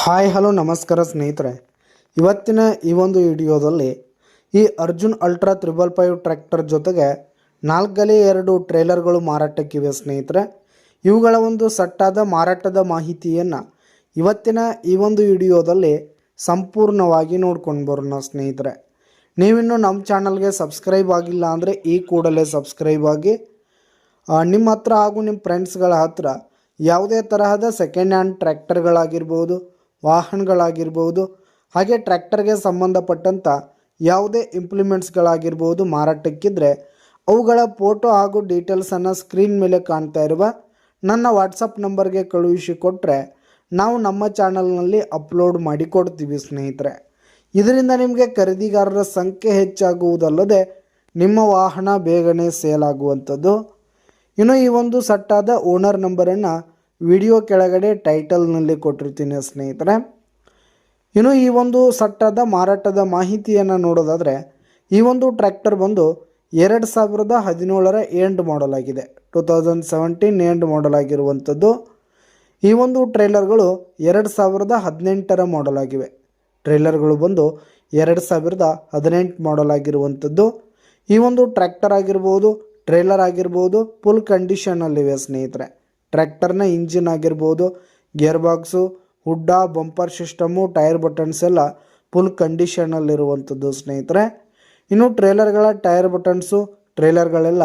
Hi hello ನಮಸ್ಕಾರ ಸ್ನೇಹಿತರೆ, ಇವತ್ತಿನ ಈ ಒಂದು ವಿಡಿಯೋದಲ್ಲಿ ಈ ಅರ್ಜುನ್ ಅಲ್ಟ್ರಾ 555 ಟ್ರ್ಯಾಕ್ಟರ್ ಜೊತೆಗೆ 4x2 ಟ್ರೇಲರ್ಗಳು ಮಾರಾಟಕ್ಕಿವೆ ಸ್ನೇಹಿತರೆ. ಇವುಗಳ ಒಂದು ಸಟ್ಟಾದ ಮಾರಾಟದ ಮಾಹಿತಿಯನ್ನು ಇವತ್ತಿನ ಈ ಒಂದು ವಿಡಿಯೋದಲ್ಲಿ ಸಂಪೂರ್ಣವಾಗಿ ನೋಡ್ಕೊಂಡು ಬರೋಣ ಸ್ನೇಹಿತರೆ. ನೀವಿನ್ನೂ ನಮ್ಮ ಚಾನಲ್ಗೆ ಸಬ್ಸ್ಕ್ರೈಬ್ ಆಗಿಲ್ಲ ಅಂದರೆ ಈ ಕೂಡಲೇ ಸಬ್ಸ್ಕ್ರೈಬ್ ಆಗಿ. ನಿಮ್ಮ ಹತ್ರ ಹಾಗೂ ನಿಮ್ಮ ಫ್ರೆಂಡ್ಸ್ಗಳ ಹತ್ರ ಯಾವುದೇ ತರಹದ ಸೆಕೆಂಡ್ ಹ್ಯಾಂಡ್ ಟ್ರ್ಯಾಕ್ಟರ್ಗಳಾಗಿರ್ಬೋದು, ವಾಹನಗಳಾಗಿರ್ಬೋದು, ಹಾಗೆ ಟ್ರ್ಯಾಕ್ಟರ್ಗೆ ಸಂಬಂಧಪಟ್ಟಂಥ ಯಾವುದೇ ಇಂಪ್ಲಿಮೆಂಟ್ಸ್ಗಳಾಗಿರ್ಬೋದು ಮಾರಾಟಕ್ಕಿದ್ರೆ ಅವುಗಳ ಫೋಟೋ ಹಾಗೂ ಡೀಟೇಲ್ಸನ್ನು ಸ್ಕ್ರೀನ್ ಮೇಲೆ ಕಾಣ್ತಾ ಇರುವ ನನ್ನ ವಾಟ್ಸಪ್ ನಂಬರ್ಗೆ ಕಳುಹಿಸಿ ಕೊಟ್ಟರೆ ನಾವು ನಮ್ಮ ಚಾನಲ್ನಲ್ಲಿ ಅಪ್ಲೋಡ್ ಮಾಡಿ ಕೊಡ್ತೀವಿ ಸ್ನೇಹಿತರೆ. ಇದರಿಂದ ನಿಮಗೆ ಖರೀದಿಗಾರರ ಸಂಖ್ಯೆ ಹೆಚ್ಚಾಗುವುದಲ್ಲದೆ ನಿಮ್ಮ ವಾಹನ ಬೇಗನೆ ಸೇಲ್ ಆಗುವಂಥದ್ದು. ಇನ್ನು ಈ ಒಂದು ಸಟ್ಟಾದ ಓನರ್ ನಂಬರನ್ನು ವಿಡಿಯೋ ಕೆಳಗಡೆ ಟೈಟಲ್ನಲ್ಲಿ ಕೊಟ್ಟಿರ್ತೀನಿ ಸ್ನೇಹಿತರೆ. ಇನ್ನು ಈ ಒಂದು ಸಟ್ಟಾದ ಮಾರಾಟದ ಮಾಹಿತಿಯನ್ನು ನೋಡೋದಾದರೆ ಈ ಒಂದು ಟ್ರ್ಯಾಕ್ಟರ್ ಬಂದು 2017ರ ಎಂಡ್ ಮಾಡಲ್ ಆಗಿದೆ, 2017 ಎಂಡ್ ಮಾಡಲ್ ಆಗಿರುವಂಥದ್ದು. ಈ ಒಂದು ಟ್ರೇಲರ್ಗಳು 2018ರ ಮಾಡಲ್ ಆಗಿವೆ. ಟ್ರೇಲರ್ಗಳು ಬಂದು 2018 ಮಾಡಲ್ ಆಗಿರುವಂಥದ್ದು. ಈ ಒಂದು ಟ್ರ್ಯಾಕ್ಟರ್ ಆಗಿರ್ಬೋದು, ಟ್ರೇಲರ್ ಆಗಿರ್ಬೋದು ಫುಲ್ ಕಂಡೀಷನಲ್ಲಿವೆ ಸ್ನೇಹಿತರೆ. ಟ್ರ್ಯಾಕ್ಟರ್ನ ಇಂಜಿನ್ ಆಗಿರ್ಬೋದು, ಗೇರ್ ಬಾಕ್ಸು, ಹುಡ್ಡ, ಬಂಪರ್ ಸಿಸ್ಟಮು, ಟೈರ್ ಬಟನ್ಸ್ ಎಲ್ಲ ಫುಲ್ ಕಂಡೀಷನಲ್ಲಿರುವಂಥದ್ದು ಸ್ನೇಹಿತರೆ. ಇನ್ನು ಟ್ರೇಲರ್ಗಳ ಟೈರ್ ಬಟನ್ಸು, ಟ್ರೇಲರ್ಗಳೆಲ್ಲ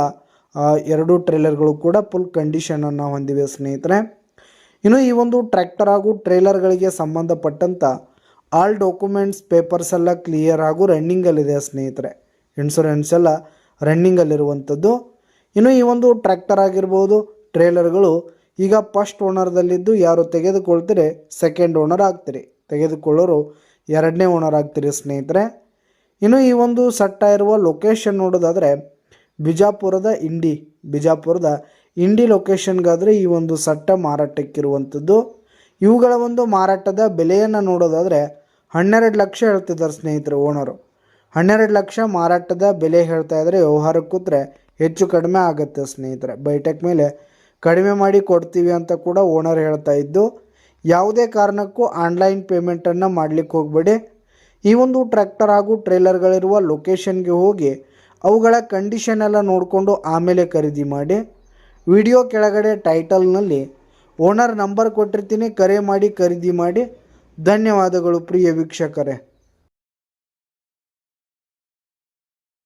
ಎರಡೂ ಟ್ರೇಲರ್ಗಳು ಕೂಡ ಫುಲ್ ಕಂಡೀಷನನ್ನು ಹೊಂದಿವೆ ಸ್ನೇಹಿತರೆ. ಇನ್ನು ಈ ಒಂದು ಟ್ರ್ಯಾಕ್ಟರ್ ಹಾಗೂ ಟ್ರೇಲರ್ಗಳಿಗೆ ಸಂಬಂಧಪಟ್ಟಂಥ ಆಲ್ ಡಾಕ್ಯುಮೆಂಟ್ಸ್ ಪೇಪರ್ಸ್ ಎಲ್ಲ ಕ್ಲಿಯರ್ ಹಾಗೂ ರನ್ನಿಂಗಲ್ಲಿದೆ ಸ್ನೇಹಿತರೆ. ಇನ್ಶೂರೆನ್ಸ್ ಎಲ್ಲ ರನ್ನಿಂಗಲ್ಲಿರುವಂಥದ್ದು. ಇನ್ನು ಈ ಒಂದು ಟ್ರ್ಯಾಕ್ಟರ್ ಆಗಿರ್ಬೋದು, ಟ್ರೇಲರ್ಗಳು ಈಗ ಫಸ್ಟ್ ಓನರ್ದಲ್ಲಿದ್ದು ಯಾರು ತೆಗೆದುಕೊಳ್ತೀರಿ ಸೆಕೆಂಡ್ ಓನರ್ ಆಗ್ತೀರಿ, ತೆಗೆದುಕೊಳ್ಳೋರು ಎರಡನೇ ಓನರ್ ಆಗ್ತೀರಿ ಸ್ನೇಹಿತರೆ. ಇನ್ನು ಈ ಒಂದು ಸಟ್ಟ ಇರುವ ಲೊಕೇಶನ್ ನೋಡೋದಾದರೆ ಬಿಜಾಪುರದ ಇಂಡಿ ಲೊಕೇಶನ್ಗಾದರೆ ಈ ಒಂದು ಸಟ್ಟ ಮಾರಾಟಕ್ಕಿರುವಂಥದ್ದು. ಇವುಗಳ ಒಂದು ಮಾರಾಟದ ಬೆಲೆಯನ್ನು ನೋಡೋದಾದರೆ 12 ಲಕ್ಷ ಹೇಳ್ತಿದ್ದಾರೆ ಸ್ನೇಹಿತರೆ ಓನರು. 12 ಲಕ್ಷ ಮಾರಾಟದ ಬೆಲೆ ಹೇಳ್ತಾ ಇದ್ದಾರೆ. ವ್ಯವಹಾರಕ್ಕೆ ಕೂತ್ರೆ ಹೆಚ್ಚು ಕಡಿಮೆ ಆಗುತ್ತೆ ಸ್ನೇಹಿತರೆ. ಬೈಟೆಕ್ ಮೇಲೆ ಕಡಿಮೆ ಮಾಡಿ ಕೊಡ್ತೀವಿ ಅಂತ ಕೂಡ ಓನರ್ ಹೇಳ್ತಾ ಇದ್ದು, ಯಾವುದೇ ಕಾರಣಕ್ಕೂ ಆನ್ಲೈನ್ ಪೇಮೆಂಟನ್ನು ಮಾಡಲಿಕ್ಕೆ ಹೋಗಬೇಡಿ. ಈ ಒಂದು ಟ್ರ್ಯಾಕ್ಟರ್ ಹಾಗೂ ಟ್ರೇಲರ್ಗಳಿರುವ ಲೊಕೇಶನ್ಗೆ ಹೋಗಿ ಅವುಗಳ ಕಂಡೀಷನ್ ಎಲ್ಲ ನೋಡಿಕೊಂಡು ಆಮೇಲೆ ಖರೀದಿ ಮಾಡಿ. ವಿಡಿಯೋ ಕೆಳಗಡೆ ಟೈಟಲ್ನಲ್ಲಿ ಓನರ್ ನಂಬರ್ ಕೊಟ್ಟಿರ್ತೀನಿ, ಕರೆ ಮಾಡಿ ಖರೀದಿ ಮಾಡಿ. ಧನ್ಯವಾದಗಳು ಪ್ರಿಯ ವೀಕ್ಷಕರೇ.